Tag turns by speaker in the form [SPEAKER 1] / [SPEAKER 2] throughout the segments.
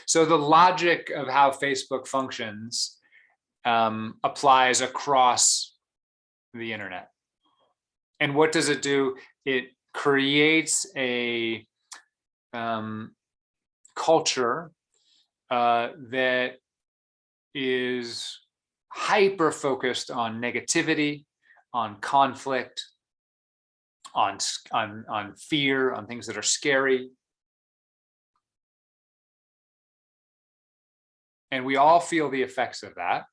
[SPEAKER 1] So the logic of how Facebook functions applies across the internet. And what does it do? It creates a culture that is hyper focused on negativity, on conflict, on fear, on things that are scary. And we all feel the effects of that.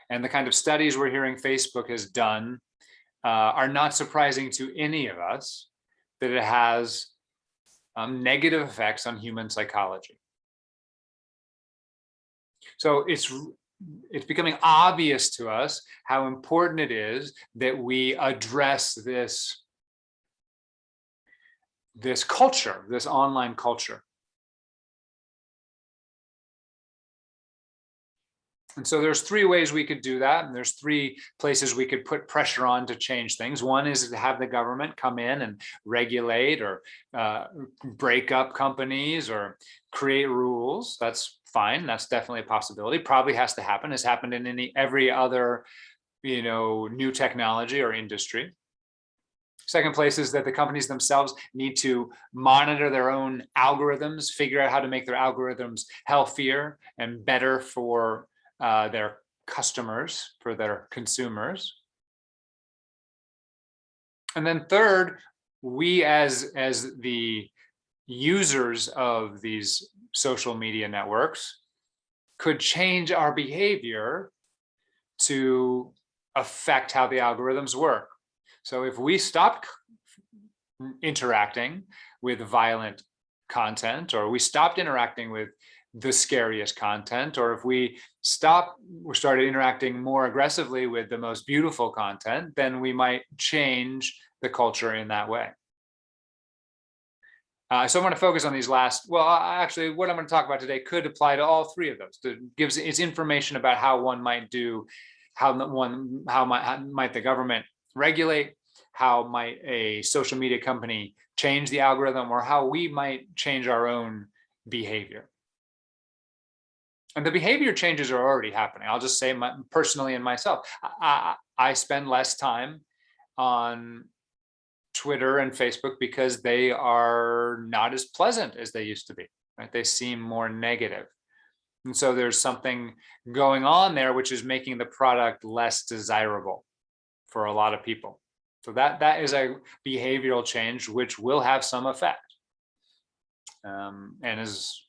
[SPEAKER 1] And the kind of studies we're hearing Facebook has done are not surprising to any of us, that it has negative effects on human psychology. So it's becoming obvious to us how important it is that we address this culture, this online culture. And so there's three ways we could do that. And there's three places we could put pressure on to change things. One is to have the government come in and regulate or break up companies or create rules. That's fine. That's definitely a possibility. Probably has to happen. Has happened in every other, new technology or industry. Second place is that the companies themselves need to monitor their own algorithms, figure out how to make their algorithms healthier and better for their customers, for their consumers. And then third, we as the users of these social media networks could change our behavior to affect how the algorithms work. So if we stop interacting with violent content, or we stopped interacting with the scariest content, or if we started interacting more aggressively with the most beautiful content, then we might change the culture in that way. So I'm going to focus on these last, actually what I'm going to talk about today could apply to all three of those. It gives it's information about how one might do, how might the government regulate, how might a social media company change the algorithm, or how we might change our own behavior. And the behavior changes are already happening. I'll just say personally and myself, I spend less time on Twitter and Facebook because they are not as pleasant as they used to be, right? They seem more negative. And so there's something going on there which is making the product less desirable for a lot of people. So that is a behavioral change which will have some effect, and is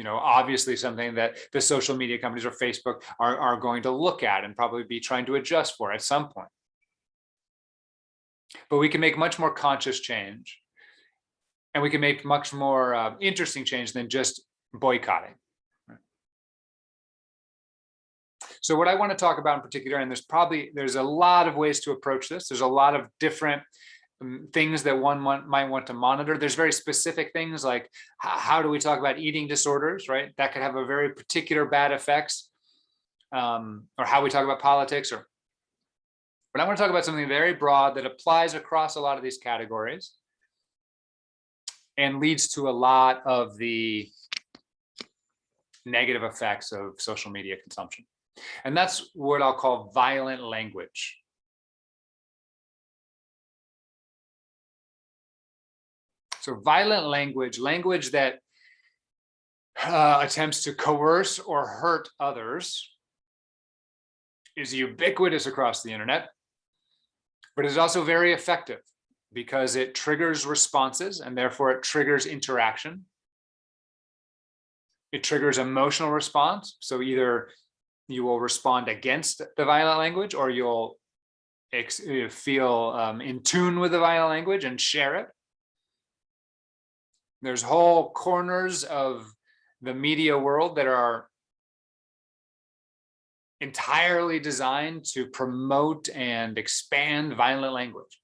[SPEAKER 1] obviously something that the social media companies or Facebook are going to look at and probably be trying to adjust for at some point. But we can make much more conscious change, and we can make much more interesting change than just boycotting. So what I want to talk about in particular, and there's a lot of ways to approach this. There's a lot of different things that one might want to monitor. There's very specific things like how do we talk about eating disorders, right? That could have a very particular bad effects, or how we talk about politics. But I want to talk about something very broad that applies across a lot of these categories and leads to a lot of the negative effects of social media consumption. And that's what I'll call violent language. So violent language that attempts to coerce or hurt others, is ubiquitous across the internet, but is also very effective because it triggers responses, and therefore it triggers interaction. It triggers emotional response. So either you will respond against the violent language, or you'll feel in tune with the violent language and share it. There's whole corners of the media world that are entirely designed to promote and expand violent language.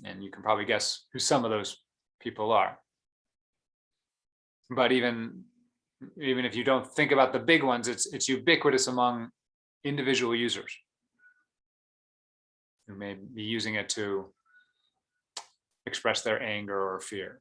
[SPEAKER 1] And you can probably guess who some of those people are. But even if you don't think about the big ones, it's ubiquitous among individual users who may be using it to express their anger or fear.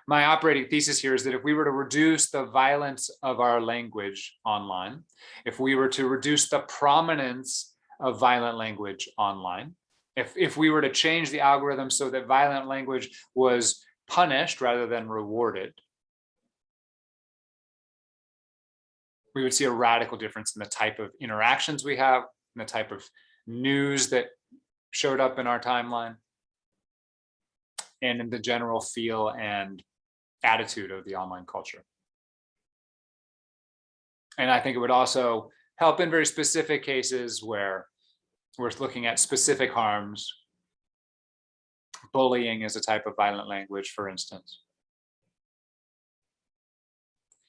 [SPEAKER 1] my operating thesis here is that if we were to reduce the violence of our language online, if we were to reduce the prominence of violent language online, if we were to change the algorithm so that violent language was punished rather than rewarded, we would see a radical difference in the type of interactions we have, and the type of news that showed up in our timeline, and in the general feel and attitude of the online culture. And I think it would also help in very specific cases where we're looking at specific harms. Bullying is a type of violent language, for instance.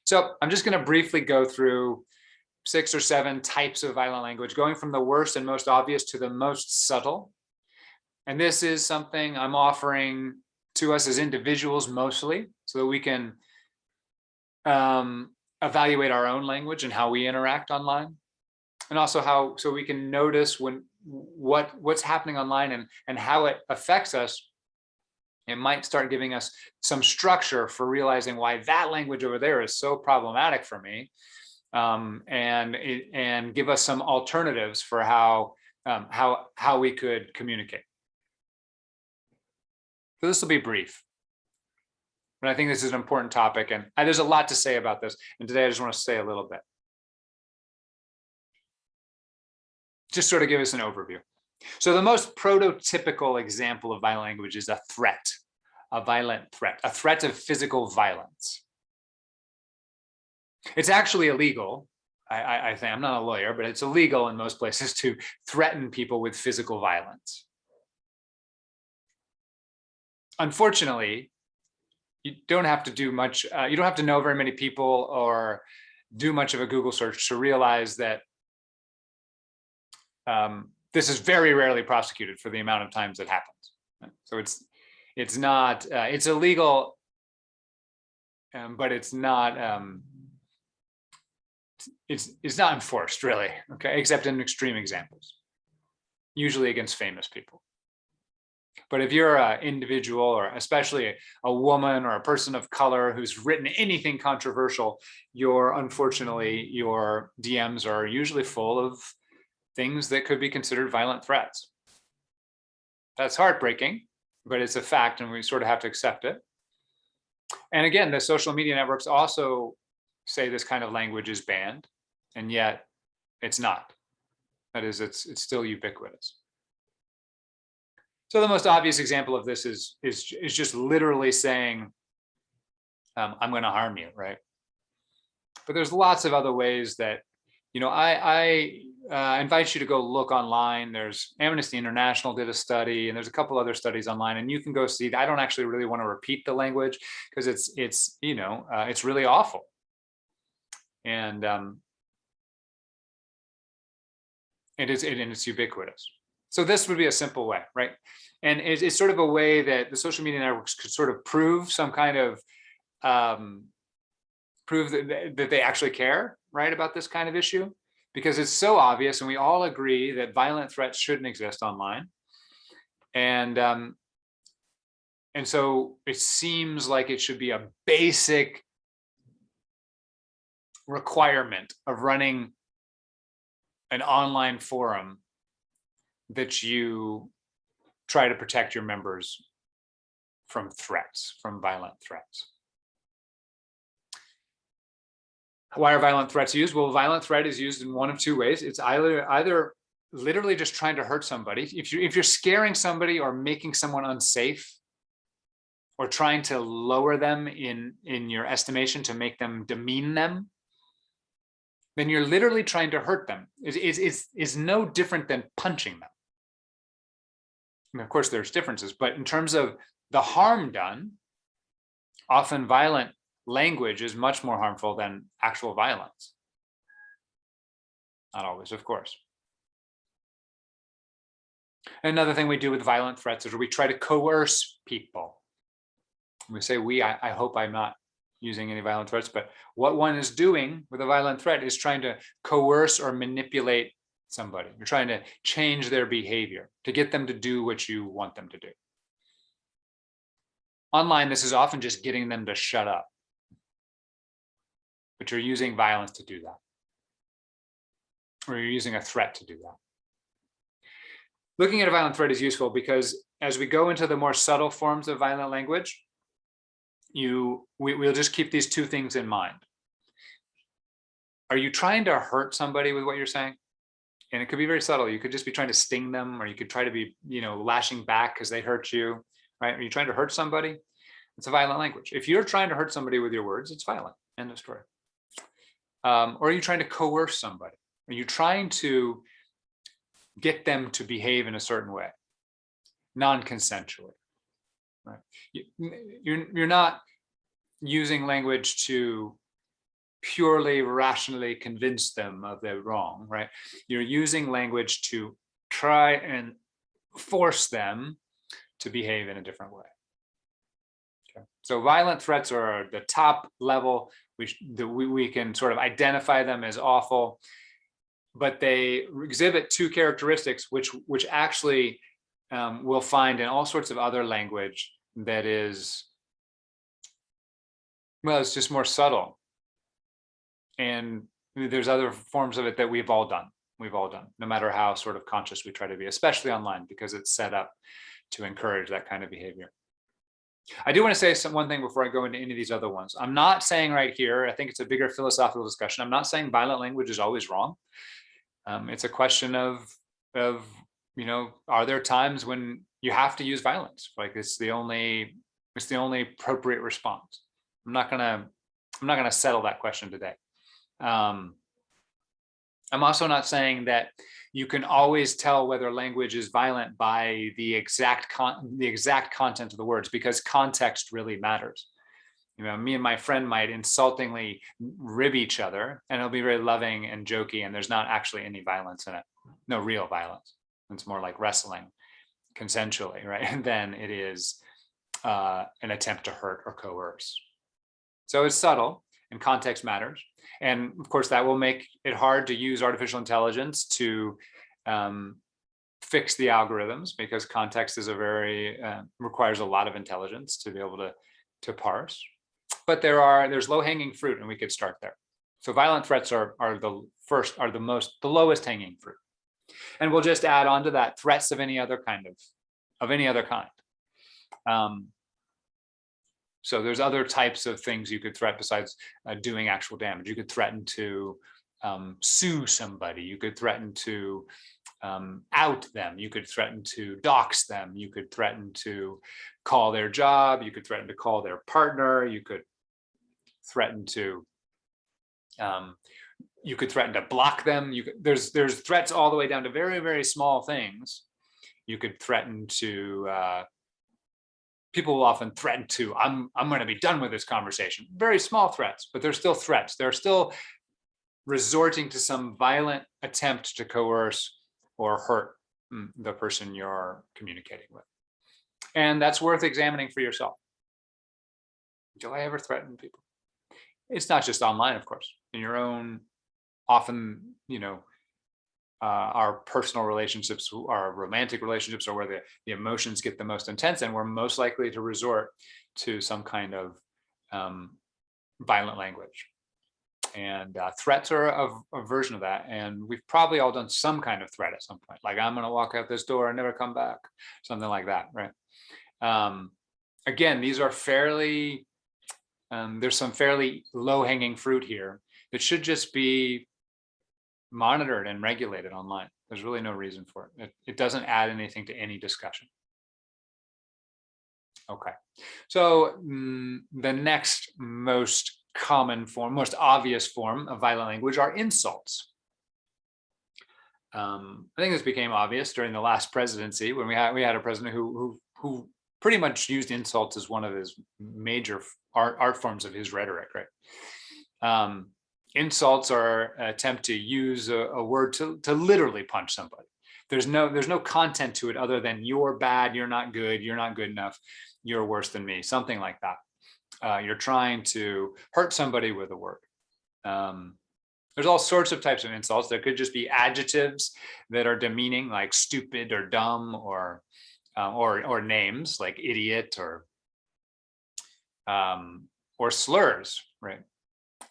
[SPEAKER 1] So I'm just going to briefly go through 6 or 7 types of violent language, going from the worst and most obvious to the most subtle. And this is something I'm offering to us as individuals mostly, so that we can evaluate our own language and how we interact online, and also so we can notice what's happening online and how it affects us. It might start giving us some structure for realizing why that language over there is so problematic for me, and give us some alternatives for how we could communicate. So this will be brief, but I think this is an important topic, and there's a lot to say about this. And today I just want to say a little bit, just sort of give us an overview. So the most prototypical example of violent language is a threat, a violent threat, a threat of physical violence. It's actually illegal. I think, I'm not a lawyer, but it's illegal in most places to threaten people with physical violence. Unfortunately, you don't have to do much. You don't have to know very many people or do much of a Google search to realize that this is very rarely prosecuted for the amount of times it happens. So it's not, it's illegal, but it's not, it's not enforced really, okay, except in extreme examples, usually against famous people. But if you're an individual, or especially a woman or a person of color who's written anything controversial, unfortunately, your DMs are usually full of things that could be considered violent threats. That's heartbreaking, but it's a fact, and we sort of have to accept it. And again, the social media networks also say this kind of language is banned, and yet it's not. That is, it's still ubiquitous. So the most obvious example of this is just literally saying, I'm going to harm you, right? But there's lots of other ways that, I invite you to go look online. There's Amnesty International did a study, and there's a couple other studies online, and you can go see. I don't actually really want to repeat the language because it's really awful, and it's ubiquitous. So this would be a simple way, right? And it's sort of a way that the social media networks could sort of prove some kind of prove that they actually care, right, about this kind of issue, because it's so obvious, and we all agree that violent threats shouldn't exist online. And so it seems like it should be a basic requirement of running an online forum that you try to protect your members from threats, from violent threats. Why are violent threats used? Well, violent threat is used in one of two ways. It's either literally just trying to hurt somebody. If you're scaring somebody or making someone unsafe, or trying to lower them in your estimation, to make them, demean them, then you're literally trying to hurt them. It's no different than punching them. I mean, of course, there's differences, but in terms of the harm done, often violent language is much more harmful than actual violence. Not always, of course. Another thing we do with violent threats is we try to coerce people. We say I hope I'm not using any violent threats, but what one is doing with a violent threat is trying to coerce or manipulate somebody. You're trying to change their behavior to get them to do what you want them to do. Online, this is often just getting them to shut up, but you're using violence to do that, or you're using a threat to do that. Looking at a violent threat is useful because as we go into the more subtle forms of violent language, we'll just keep these two things in mind. Are you trying to hurt somebody with what you're saying? And it could be very subtle. You could just be trying to sting them, or you could try to be, lashing back because they hurt you, right? Are you trying to hurt somebody? It's a violent language. If you're trying to hurt somebody with your words, it's violent. End of story. Or are you trying to coerce somebody? Are you trying to get them to behave in a certain way, non-consensually, right? You're not using language to purely rationally convince them of their wrong, right? You're using language to try and force them to behave in a different way. Okay. So violent threats are the top level. We can sort of identify them as awful, but they exhibit two characteristics which actually we'll find in all sorts of other language that is, well, it's just more subtle. And there's other forms of it that we've all done, no matter how sort of conscious we try to be, especially online, because it's set up to encourage that kind of behavior. I do want to say one thing before I go into any of these other ones. I'm not saying right here, I think it's a bigger philosophical discussion. I'm not saying violent language is always wrong. It's a question of, are there times when you have to use violence? Like it's the only appropriate response. I'm not gonna settle that question today. I'm also not saying that you can always tell whether language is violent by the exact content of the words, because context really matters. Me and my friend might insultingly rib each other, and it'll be very loving and jokey, and there's not actually any violence in it, no real violence. It's more like wrestling consensually, right? Than it is an attempt to hurt or coerce. So it's subtle, and context matters. And of course, that will make it hard to use artificial intelligence to fix the algorithms, because context is requires a lot of intelligence to be able to parse. But there's low-hanging fruit, and we could start there. So violent threats are the lowest hanging fruit. And we'll just add on to that threats of any other kind. So there's other types of things you could threat besides doing actual damage. You could threaten to sue somebody. You could threaten to out them. You could threaten to dox them. You could threaten to call their job. You could threaten to call their partner. You could threaten to block them. There's threats all the way down to very, very small things. You could threaten to people will often threaten to, I'm going to be done with this conversation. Very small threats, but they're still threats. They're still resorting to some violent attempt to coerce or hurt the person you're communicating with. And that's worth examining for yourself. Do I ever threaten people? It's not just online, of course. In your own, often, our personal relationships, our romantic relationships, are where the emotions get the most intense, and we're most likely to resort to some kind of violent language. And threats are a version of that. And we've probably all done some kind of threat at some point, like I'm going to walk out this door and never come back, something like that, right? Again, these are fairly, there's some fairly low-hanging fruit here that should just be monitored and regulated online. There's really no reason for it. It doesn't add anything to any discussion. Okay, so the next most common form, most obvious form of violent language are insults. I think this became obvious during the last presidency when we had a president who pretty much used insults as one of his major art forms of his rhetoric, right? Insults are an attempt to use a word to literally punch somebody. There's no content to it other than you're bad, you're not good enough, you're worse than me, something like that. You're trying to hurt somebody with a word. There's all sorts of types of insults. There could just be adjectives that are demeaning, like stupid or dumb, or names like idiot or or slurs, right?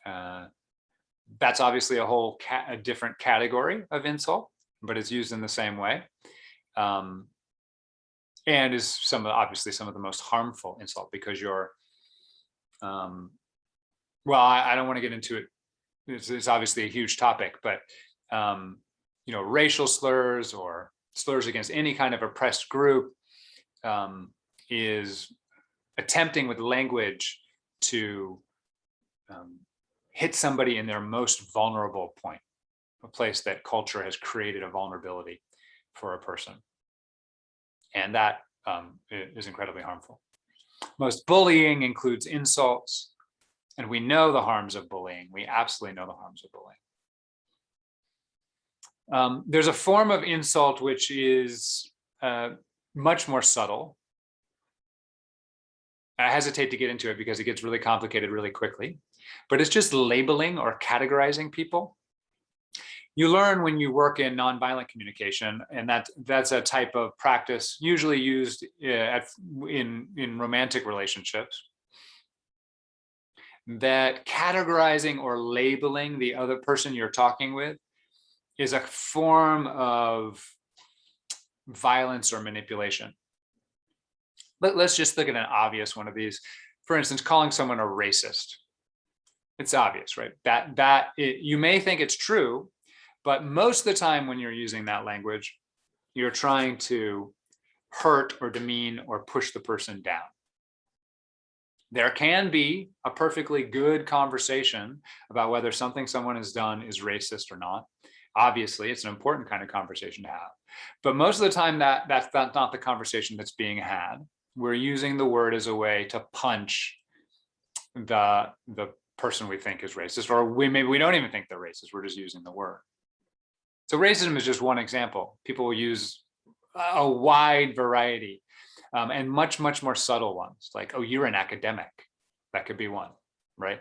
[SPEAKER 1] That's obviously a different category of insult, but it's used in the same way. And is obviously some of the most harmful insult, because you're, well, I don't want to get into it. It's obviously a huge topic, but racial slurs or slurs against any kind of oppressed group is attempting with language to hit somebody in their most vulnerable point, a place that culture has created a vulnerability for a person. And that is incredibly harmful. Most bullying includes insults, and we know the harms of bullying. We absolutely know the harms of bullying. There's a form of insult which is much more subtle. I hesitate to get into it because it gets really complicated really quickly, but it's just labeling or categorizing people. You learn when you work in nonviolent communication, and that's a type of practice usually used in romantic relationships, that categorizing or labeling the other person you're talking with is a form of violence or manipulation. Let's just look at an obvious one of these. For instance, calling someone a racist. It's obvious, right? You may think it's true, but most of the time when you're using that language, you're trying to hurt or demean or push the person down. There can be a perfectly good conversation about whether something someone has done is racist or not. Obviously, it's an important kind of conversation to have. But most of the time, that's not the conversation that's being had. We're using the word as a way to punch the person we think is racist, or maybe we don't even think they're racist. We're just using the word. So racism is just one example. People will use a wide variety and much, much more subtle ones, like, oh, you're an academic. That could be one, right?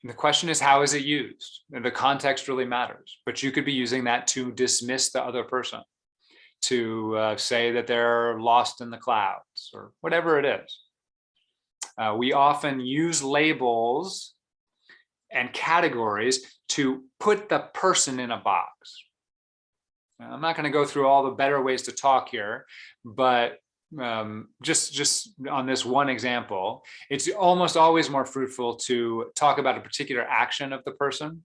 [SPEAKER 1] And the question is, how is it used? And the context really matters. But you could be using that to dismiss the other person, to say that they're lost in the clouds, or whatever it is. We often use labels and categories to put the person in a box. I'm not going to go through all the better ways to talk here, but just on this one example, it's almost always more fruitful to talk about a particular action of the person,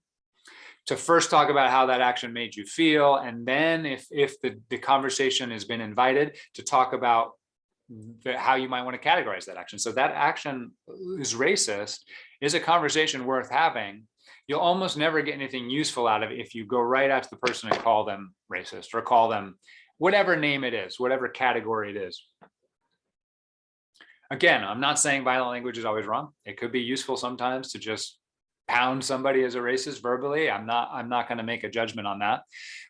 [SPEAKER 1] to first talk about how that action made you feel, and then if the conversation has been invited, to talk about how you might want to categorize that action. So that action is racist is a conversation worth having. You'll almost never get anything useful out of it if you go right after the person and call them racist, or call them whatever name it is, whatever category it is. Again, I'm not saying violent language is always wrong. It could be useful sometimes to just pound somebody as a racist verbally. I'm not going to make a judgment on that,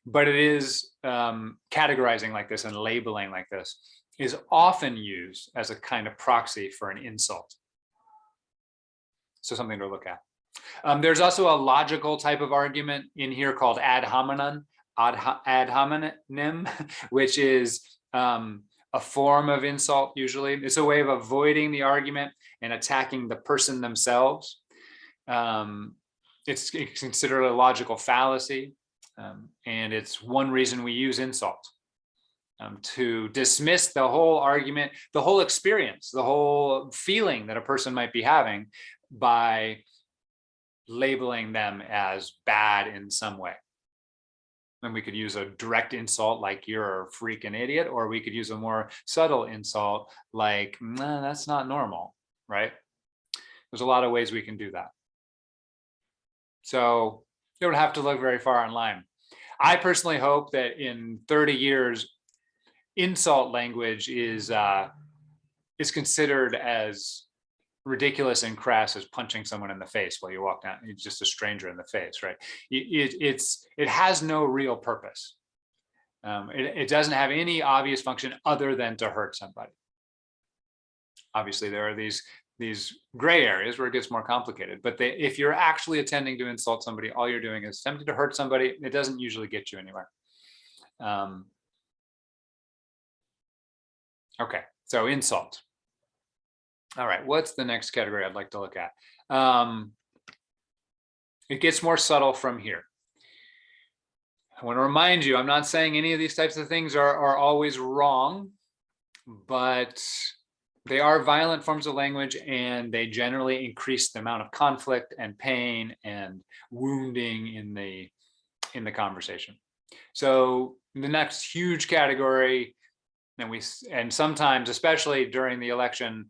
[SPEAKER 1] but it is categorizing like this and labeling like this is often used as a kind of proxy for an insult. So something to look at. There's also a logical type of argument in here called ad hominem, which is a form of insult. Usually it's a way of avoiding the argument and attacking the person themselves. It's considered a logical fallacy, and it's one reason we use insult, to dismiss the whole argument, the whole experience, the whole feeling that a person might be having by labeling them as bad in some way. And we could use a direct insult like you're a freaking idiot, or we could use a more subtle insult like, nah, that's not normal, right? There's a lot of ways we can do that. So you don't have to look very far online. I personally hope that in 30 years, insult language is considered as ridiculous and crass as punching someone in the face while you walk down, it's just a stranger in the face, right? It has no real purpose. It doesn't have any obvious function other than to hurt somebody. Obviously, there are these gray areas where it gets more complicated, but if you're actually intending to insult somebody, all you're doing is attempting to hurt somebody. It doesn't usually get you anywhere. Okay, so insult. All right, what's the next category I'd like to look at? It gets more subtle from here. I want to remind you, I'm not saying any of these types of things are always wrong, but they are violent forms of language, and they generally increase the amount of conflict and pain and wounding in the conversation. So the next huge category, and sometimes, especially during the election,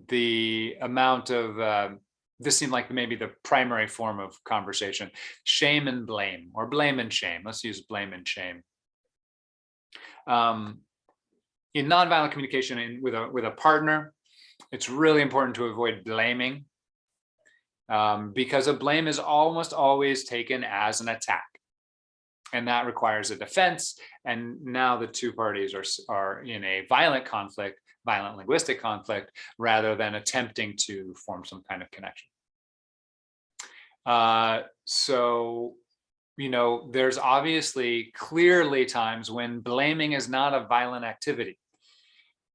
[SPEAKER 1] the amount of this seemed like maybe the primary form of conversation: shame and blame, or blame and shame. Let's use blame and shame. In nonviolent communication with a partner, it's really important to avoid blaming, because a blame is almost always taken as an attack, and that requires a defense. And now the two parties are in a violent conflict, violent linguistic conflict, rather than attempting to form some kind of connection. So, there's obviously clearly times when blaming is not a violent activity.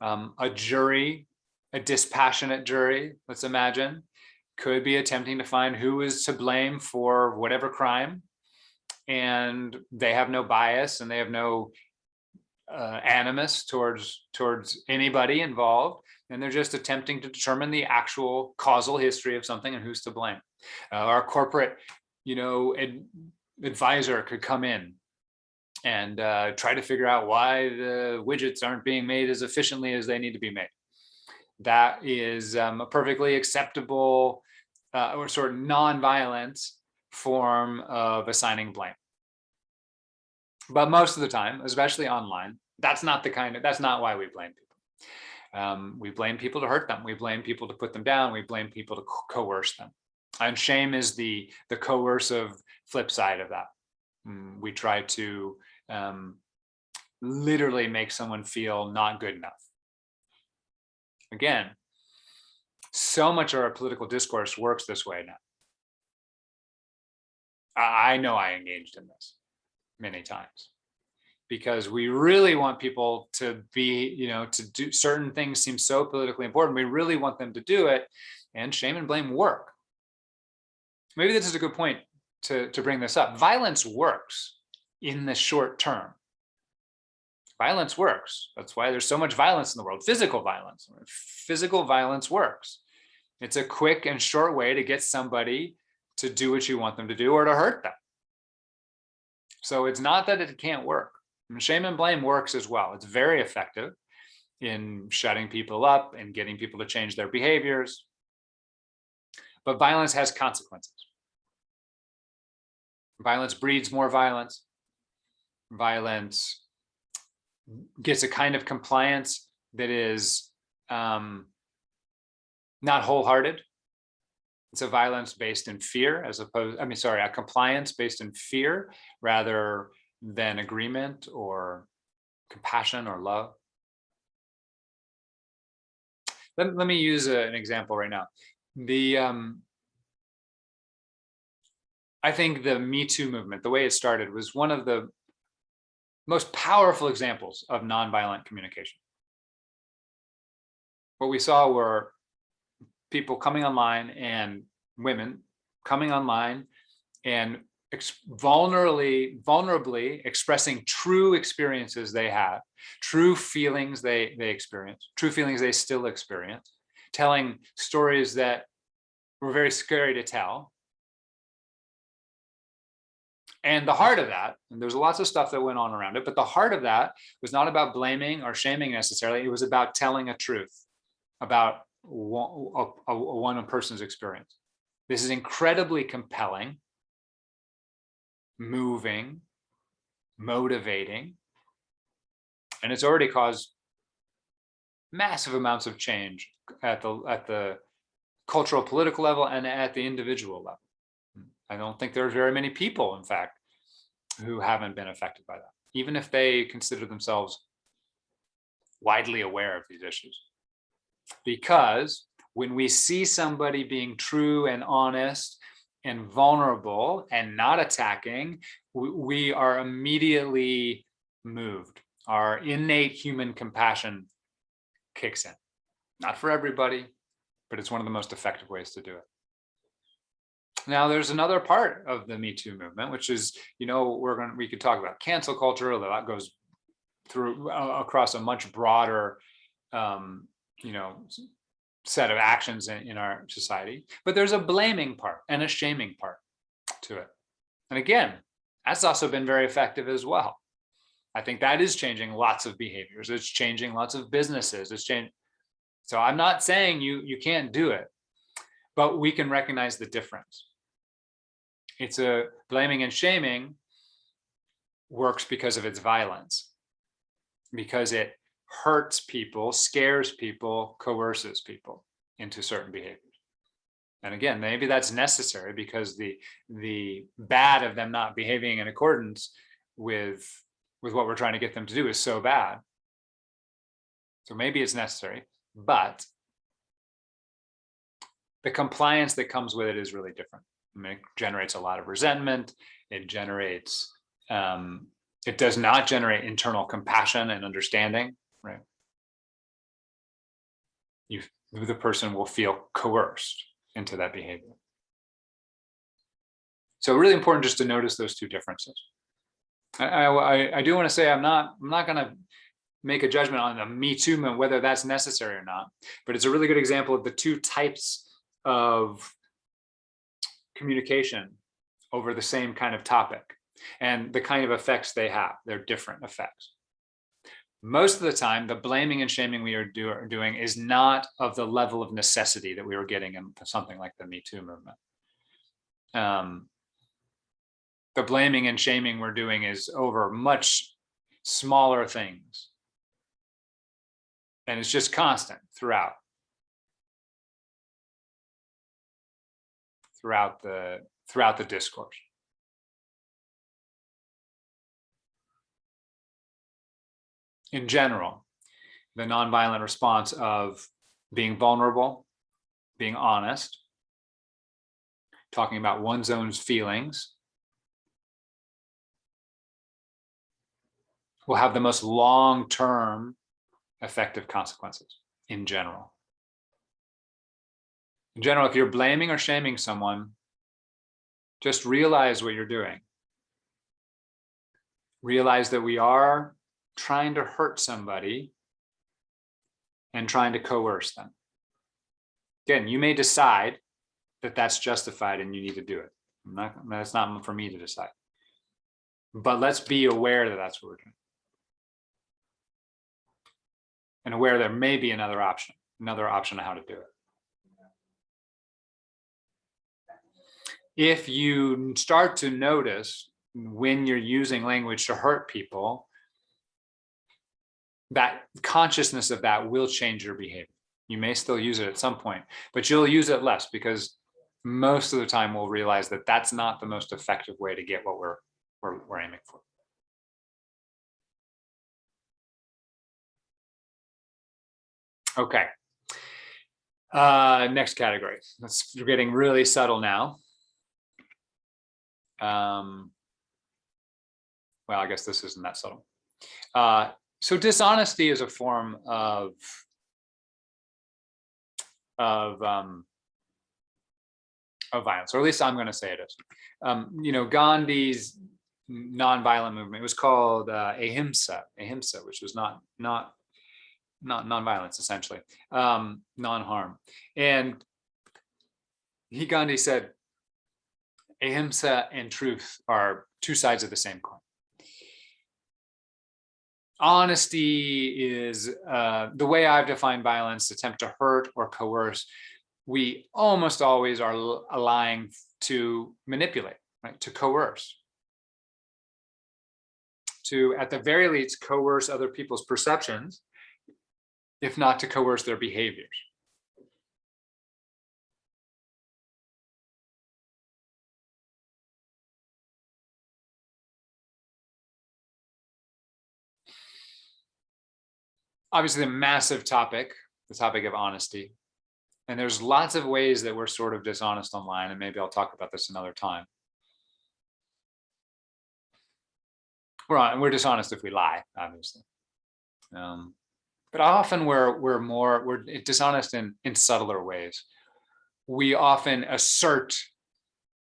[SPEAKER 1] A jury, a dispassionate jury, let's imagine, could be attempting to find who is to blame for whatever crime, and they have no bias and they have no animus towards anybody involved, and they're just attempting to determine the actual causal history of something and who's to blame. Our corporate, advisor could come in and try to figure out why the widgets aren't being made as efficiently as they need to be made. That is a perfectly acceptable or sort of non-violent form of assigning blame. But most of the time, especially online, that's not why we blame people. We blame people to hurt them. We blame people to put them down. We blame people to coerce them. And shame is the coercive flip side of that. We try to literally make someone feel not good enough. Again, so much of our political discourse works this way now. I know I engaged in this many times, because we really want people to be, to do certain things seem so politically important. We really want them to do it, and shame and blame work. Maybe this is a good point to bring this up. Violence works in the short term. Violence works. That's why there's so much violence in the world. Physical violence. Physical violence works. It's a quick and short way to get somebody to do what you want them to do, or to hurt them. So it's not that it can't work. And shame and blame works as well. It's very effective in shutting people up and getting people to change their behaviors. But violence has consequences. Violence breeds more violence. Violence gets a kind of compliance that is not wholehearted. It's a violence based in fear, a compliance based in fear rather than agreement or compassion or love. Let me use an example right now. I think the Me Too movement, the way it started, was one of the most powerful examples of nonviolent communication. What we saw were people coming online, and women coming online and vulnerably expressing true experiences they had, true feelings they experience, true feelings they still experience, telling stories that were very scary to tell. And the heart of that, and there's lots of stuff that went on around it, but the heart of that was not about blaming or shaming necessarily. It was about telling a truth about one person's experience. This is incredibly compelling, moving, motivating, and it's already caused massive amounts of change at the cultural, political level and at the individual level. I don't think there are very many people, in fact, who haven't been affected by that, even if they consider themselves widely aware of these issues. Because when we see somebody being true and honest and vulnerable and not attacking, we are immediately moved. Our innate human compassion kicks in. Not for everybody, but it's one of the most effective ways to do it. Now, there's another part of the Me Too movement, which is, we could talk about cancel culture, although that goes through across a much broader, set of actions in our society. But there's a blaming part and a shaming part to it. And again, that's also been very effective as well. I think that is changing lots of behaviors. It's changing lots of businesses. It's changing. So I'm not saying you can't do it, but we can recognize the difference. It's a blaming and shaming works because of its violence, because it hurts people, scares people, coerces people into certain behaviors. And again, maybe that's necessary because the bad of them not behaving in accordance with what we're trying to get them to do is so bad. So maybe it's necessary, but the compliance that comes with it is really different. I mean, it generates a lot of resentment. It generates, it does not generate internal compassion and understanding, right? The person will feel coerced into that behavior. So really important just to notice those two differences. I do want to say I'm not going to make a judgment on the Me Too movement, whether that's necessary or not, but it's a really good example of the two types of communication over the same kind of topic and the kind of effects they have. They're different effects. Most of the time, the blaming and shaming we are doing is not of the level of necessity that we were getting in something like the Me Too movement. The blaming and shaming we're doing is over much smaller things. And it's just constant throughout the discourse. In general, the nonviolent response of being vulnerable, being honest, talking about one's own feelings, will have the most long-term effective consequences in general. In general, if you're blaming or shaming someone, just realize what you're doing. Realize that we are trying to hurt somebody and trying to coerce them. Again, you may decide that that's justified and you need to do it. That's not for me to decide. But let's be aware that that's what we're doing. And aware there may be another option on how to do it. If you start to notice when you're using language to hurt people, that consciousness of that will change your behavior. You may still use it at some point, but you'll use it less because most of the time we'll realize that that's not the most effective way to get what we're aiming for. Okay. Next category. We're getting really subtle now. Well, I guess this isn't that subtle. So dishonesty is a form of violence, or at least I'm going to say it is. Gandhi's nonviolent movement, it was called ahimsa, which was not nonviolence, essentially, non-harm. And Gandhi said, ahimsa and truth are two sides of the same coin. Honesty is the way I've defined violence, attempt to hurt or coerce. We almost always are lying to manipulate, right? To coerce. To, at the very least, coerce other people's perceptions, if not to coerce their behaviors. Obviously, a massive topic, the topic of honesty. And there's lots of ways that we're sort of dishonest online, and maybe I'll talk about this another time. We're dishonest if we lie, obviously. But often we're dishonest in subtler ways. We often assert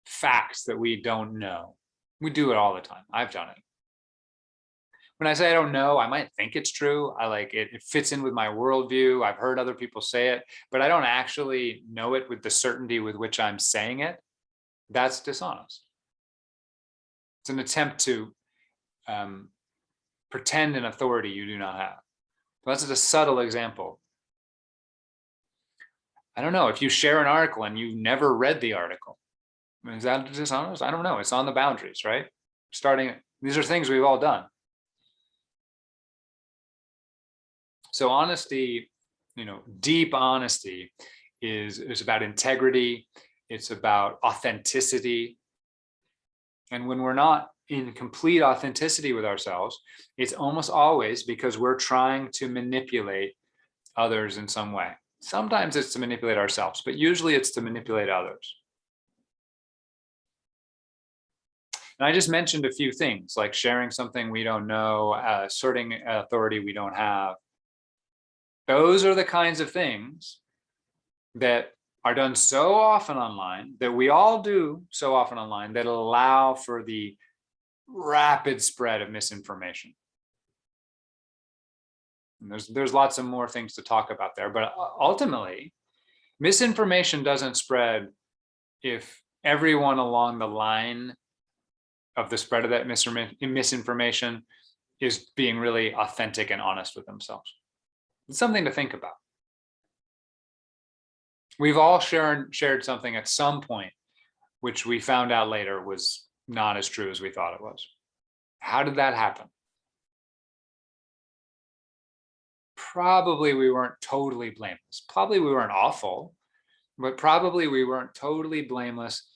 [SPEAKER 1] facts that we don't know. We do it all the time. I've done it. When I say I don't know, I might think it's true. I like it, it fits in with my worldview. I've heard other people say it, but I don't actually know it with the certainty with which I'm saying it. That's dishonest. It's an attempt to pretend an authority you do not have. That's just a subtle example. I don't know, if you share an article and you never read the article, is that dishonest? I don't know. It's on the boundaries, right? These are things we've all done. So honesty, deep honesty is about integrity. It's about authenticity. And when we're not in complete authenticity with ourselves, it's almost always because we're trying to manipulate others in some way. Sometimes it's to manipulate ourselves, but usually it's to manipulate others. And I just mentioned a few things like sharing something we don't know, asserting authority we don't have. Those are the kinds of things that are done so often online, that we all do so often online, that allow for the rapid spread of misinformation. And there's lots of more things to talk about there, but ultimately, misinformation doesn't spread if everyone along the line of the spread of that misinformation is being really authentic and honest with themselves. It's something to think about. We've all shared something at some point, which we found out later was not as true as we thought it was. How did that happen? Probably we weren't totally blameless. Probably we weren't awful, but probably we weren't totally blameless.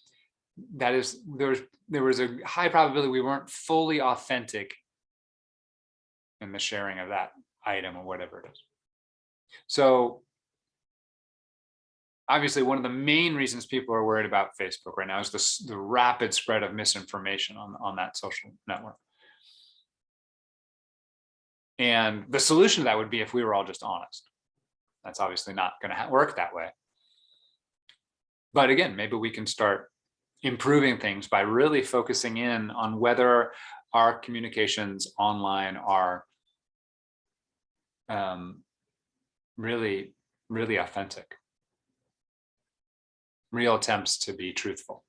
[SPEAKER 1] That is, there was a high probability we weren't fully authentic in the sharing of that item or whatever it is. So obviously, one of the main reasons people are worried about Facebook right now is the rapid spread of misinformation on that social network. And the solution to that would be if we were all just honest. That's obviously not going to work that way. But again, maybe we can start improving things by really focusing in on whether our communications online are really, really authentic. Real attempts to be truthful.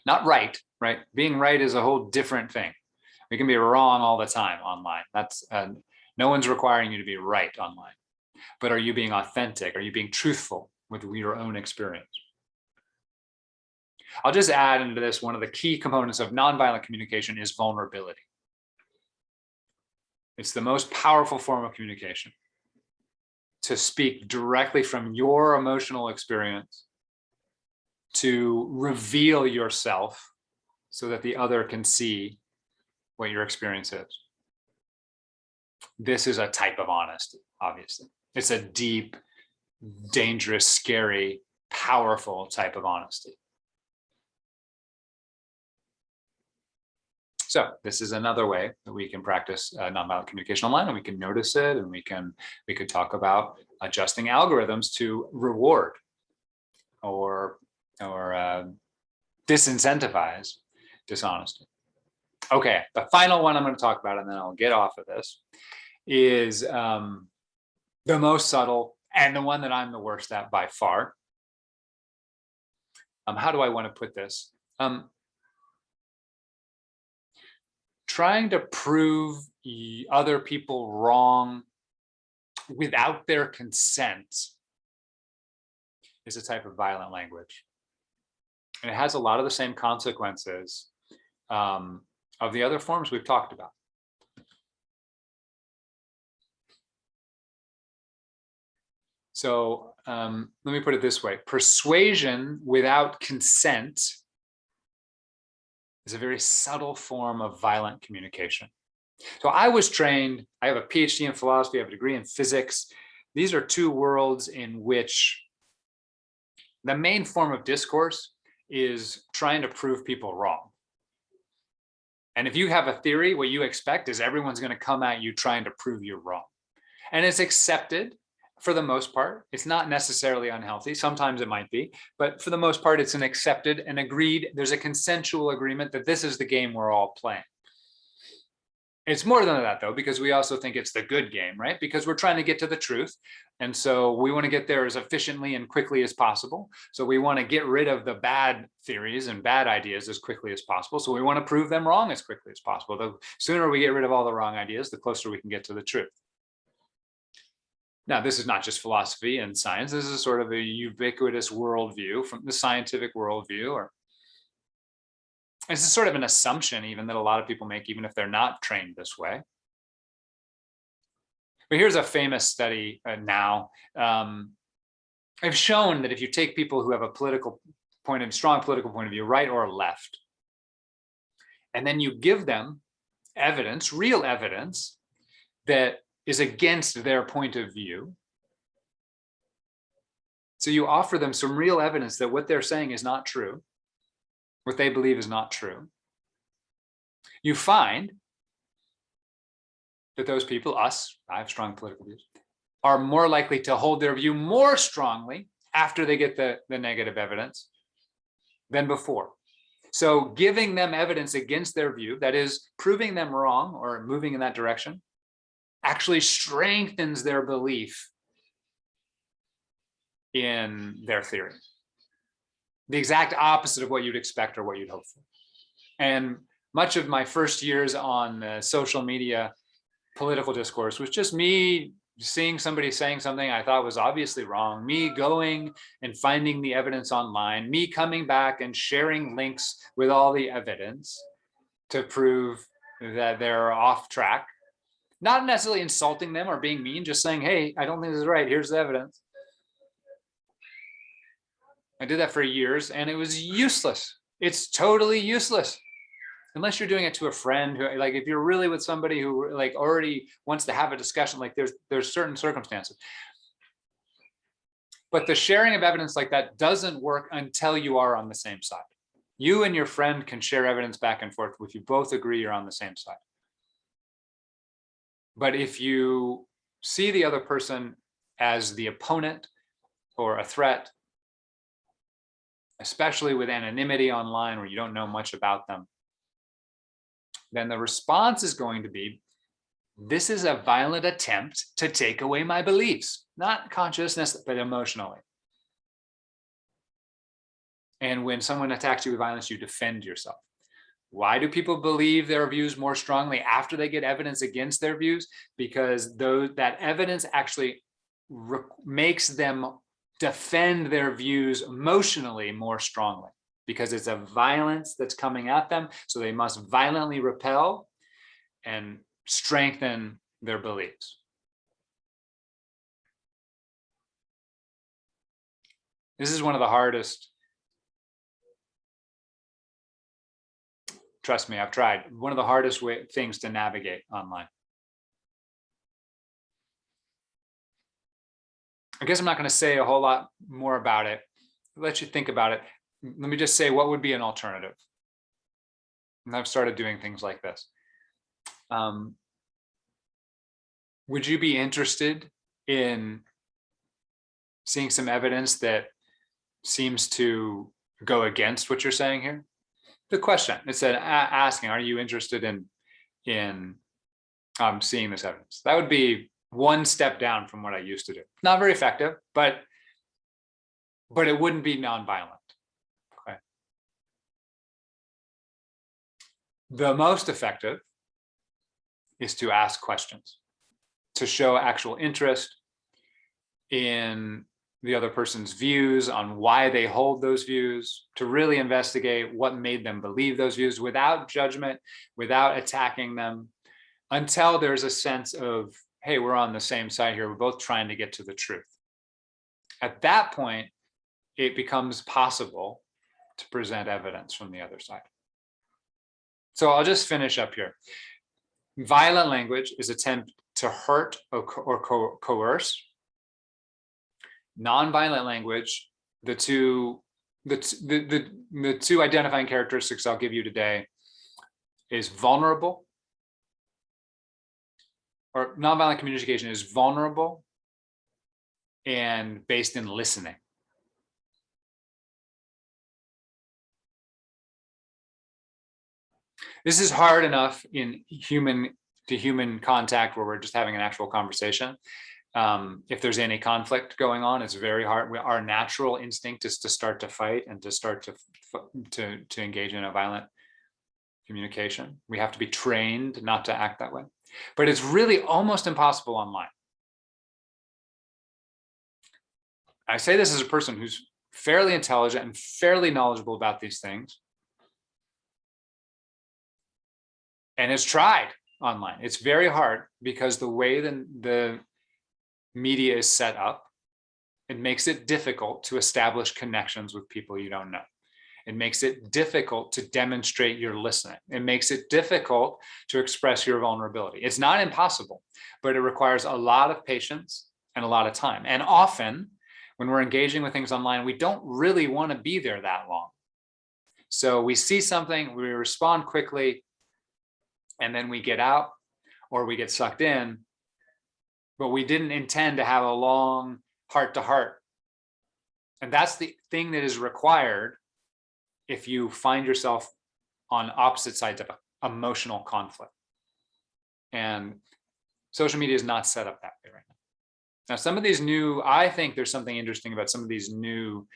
[SPEAKER 1] Not right? Being right is a whole different thing. We can be wrong all the time online. That's no one's requiring you to be right online. But are you being authentic? Are you being truthful with your own experience? I'll just add into this, one of the key components of nonviolent communication is vulnerability. It's the most powerful form of communication. To speak directly from your emotional experience, to reveal yourself so that the other can see what your experience is. This is a type of honesty, obviously. It's a deep, dangerous, scary, powerful type of honesty. So this is another way that we can practice nonviolent communication online, and we can notice it, and we could talk about adjusting algorithms to reward or disincentivize dishonesty. Okay, the final one I'm going to talk about, and then I'll get off of this, is the most subtle and the one that I'm the worst at by far. How do I want to put this? Trying to prove other people wrong without their consent is a type of violent language. And it has a lot of the same consequences of the other forms we've talked about. So let me put it this way. Persuasion without consent is a very subtle form of violent communication. So I was trained, I have a Ph.D. in philosophy, I have a degree in physics. These are two worlds in which the main form of discourse is trying to prove people wrong. And if you have a theory, what you expect is everyone's going to come at you trying to prove you're wrong. And it's accepted for the most part. It's not necessarily unhealthy. Sometimes it might be, but for the most part, it's an accepted and agreed. There's a consensual agreement that this is the game we're all playing. It's more than that, though, because we also think it's the good game, right? Because we're trying to get to the truth. And so we want to get there as efficiently and quickly as possible. So we want to get rid of the bad theories and bad ideas as quickly as possible. So we want to prove them wrong as quickly as possible. The sooner we get rid of all the wrong ideas, the closer we can get to the truth. Now, this is not just philosophy and science. This is sort of a ubiquitous worldview from the scientific worldview, or it's sort of an assumption even that a lot of people make, even if they're not trained this way. But here's a famous study now. I've shown that if you take people who have a strong political point of view, right or left, and then you give them evidence, real evidence, that is against their point of view. So you offer them some real evidence that what they're saying is not true, what they believe is not true. You find that those people, us, I have strong political views, are more likely to hold their view more strongly after they get the negative evidence than before. So giving them evidence against their view, that is proving them wrong or moving in that direction, actually strengthens their belief in their theory. The exact opposite of what you'd expect or what you'd hope for. And much of my first years on social media political discourse was just me seeing somebody saying something I thought was obviously wrong, me going and finding the evidence online, me coming back and sharing links with all the evidence to prove that they're off track. Not necessarily insulting them or being mean, just saying, hey, I don't think this is right. Here's the evidence. I did that for years and it was useless. It's totally useless. Unless you're doing it to a friend who, like, if you're really with somebody who like already wants to have a discussion, like there's certain circumstances. But the sharing of evidence like that doesn't work until you are on the same side. You and your friend can share evidence back and forth if you both agree you're on the same side. But if you see the other person as the opponent or a threat, especially with anonymity online where you don't know much about them, then the response is going to be, this is a violent attempt to take away my beliefs, not consciousness, but emotionally. And when someone attacks you with violence, you defend yourself. Why do people believe their views more strongly after they get evidence against their views? Because that evidence actually makes them defend their views emotionally more strongly, because it's a violence that's coming at them. So they must violently repel and strengthen their beliefs. This is one of the hardest. Trust me, I've tried. One of the hardest things to navigate online. I guess I'm not going to say a whole lot more about it. I'll let you think about it. Let me just say, what would be an alternative? And I've started doing things like this. Would you be interested in seeing some evidence that seems to go against what you're saying here? The question, it said, asking, are you interested in seeing this evidence? That would be one step down from what I used to do. Not very effective, but it wouldn't be nonviolent. Okay. The most effective is to ask questions, to show actual interest in the other person's views, on why they hold those views, to really investigate what made them believe those views without judgment, without attacking them, until there's a sense of, hey, we're on the same side here. We're both trying to get to the truth. At that point, it becomes possible to present evidence from the other side. So I'll just finish up here. Violent language is attempt to hurt or coerce. Nonviolent language, the two identifying characteristics I'll give you today is vulnerable or nonviolent communication is vulnerable and based in listening. This is hard enough in human to human contact where we're just having an actual conversation. If there's any conflict going on, it's very hard. Our natural instinct is to start to fight and to start to engage in a violent communication. We have to be trained not to act that way. But it's really almost impossible online. I say this as a person who's fairly intelligent and fairly knowledgeable about these things, and has tried online. It's very hard because the way the media is set up, it makes it difficult to establish connections with people you don't know. It makes it difficult to demonstrate your listening. It makes it difficult to express your vulnerability. It's not impossible, but it requires a lot of patience and a lot of time. And often, when we're engaging with things online, we don't really want to be there that long. So we see something, we respond quickly, and then we get out or we get sucked in, but we didn't intend to have a long heart-to-heart. And that's the thing that is required if you find yourself on opposite sides of emotional conflict. And social media is not set up that way right now. Now, some of these new, I think there's something interesting about some of these new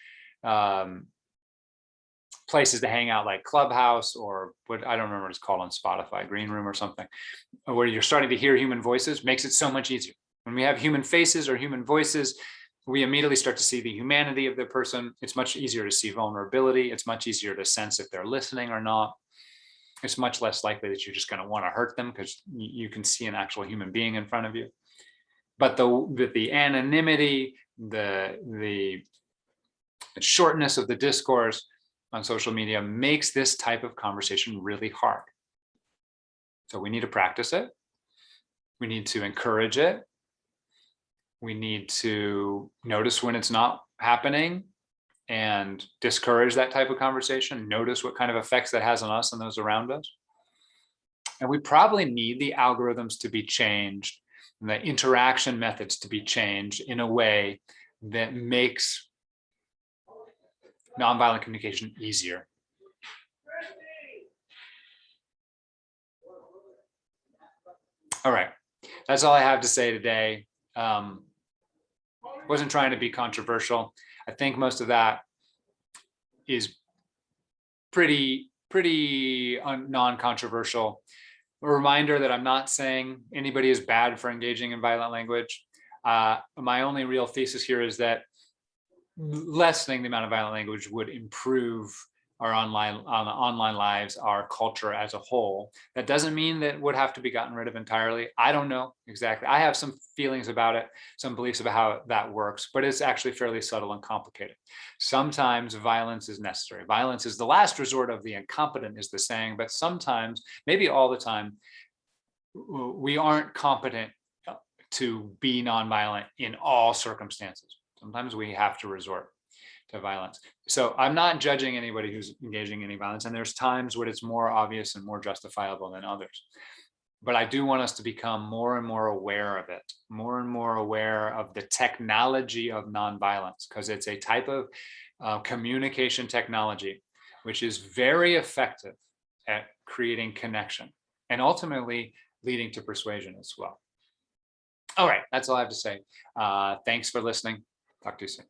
[SPEAKER 1] places to hang out, like Clubhouse, or what, I don't remember what it's called on Spotify, Green Room or something, where you're starting to hear human voices. Makes it so much easier. When we have human faces or human voices, we immediately start to see the humanity of the person. It's much easier to see vulnerability. It's much easier to sense if they're listening or not. It's much less likely that you're just going to want to hurt them because you can see an actual human being in front of you. But the anonymity, the shortness of the discourse on social media makes this type of conversation really hard. So we need to practice it. We need to encourage it. We need to notice when it's not happening and discourage that type of conversation. Notice what kind of effects that has on us and those around us. And we probably need the algorithms to be changed and the interaction methods to be changed in a way that makes nonviolent communication easier. All right, that's all I have to say today. Wasn't trying to be controversial. I think most of that is pretty non-controversial. A reminder that I'm not saying anybody is bad for engaging in violent language. My only real thesis here is that lessening the amount of violent language would improve our online lives, our culture as a whole. That doesn't mean that it would have to be gotten rid of entirely. I don't know exactly. I have some feelings about it, some beliefs about how that works, but it's actually fairly subtle and complicated. Sometimes violence is necessary. Violence is the last resort of the incompetent, is the saying, but sometimes, maybe all the time, we aren't competent to be nonviolent in all circumstances. Sometimes we have to resort to violence. So I'm not judging anybody who's engaging in any violence, and there's times when it's more obvious and more justifiable than others. But I do want us to become more and more aware of it, more and more aware of the technology of nonviolence, because it's a type of communication technology which is very effective at creating connection and ultimately leading to persuasion as well. All right, that's all I have to say. Thanks for listening. Talk to you soon.